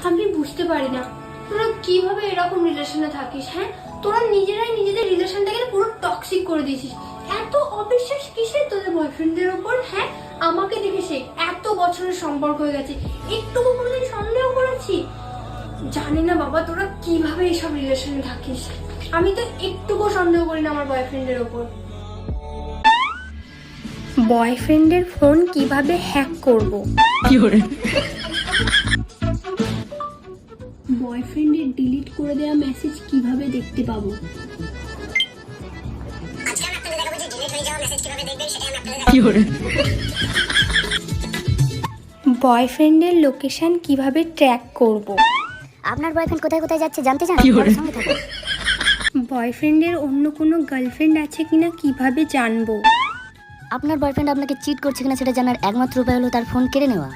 আমি বুঝতে পারি না তোরা কিভাবে এরকম রিলেশনে থাকিস। হ্যাঁ, তোরা নিজেরাই নিজেদের রিলেশনটাকে পুরো টক্সিক করে দিয়েছিস। এত অবিশ্বাস কিসের তোদের বয়ফ্রেন্ডদের ওপর? হ্যাঁ, আমাকে দেখে সে এত বছরের সম্পর্ক হয়ে গেছে, একটুকু কোনোদিন সন্দেহ করেছি? জানি না বাবা তোরা কিভাবে এইসব রিলেশনে থাকিস। আমি তো একটুকু সন্দেহ করি না আমার বয়ফ্রেন্ডের ওপর। বয়ফ্রেন্ডের ফোন কিভাবে হ্যাক করব? বয়ফ্রেন্ডের ডিলিট করে দেওয়া মেসেজ কিভাবে দেখতে পাবো? বয়ফ্রেন্ডের লোকেশন কিভাবে ট্র্যাক করব? আপনার বয়ফ্রেন্ড কোথায় কোথায় যাচ্ছে জানতে চান? সঙ্গে থাকুন। বয়ফ্রেন্ডের অন্য কোনো গার্লফ্রেন্ড আছে কিনা কিভাবে জানবো? আপনার বয়ফ্রেন্ড আপনাকে চিট করছে কিনা সেটা জানার একমাত্র উপায় হলো তার ফোন কেড়ে নেওয়া।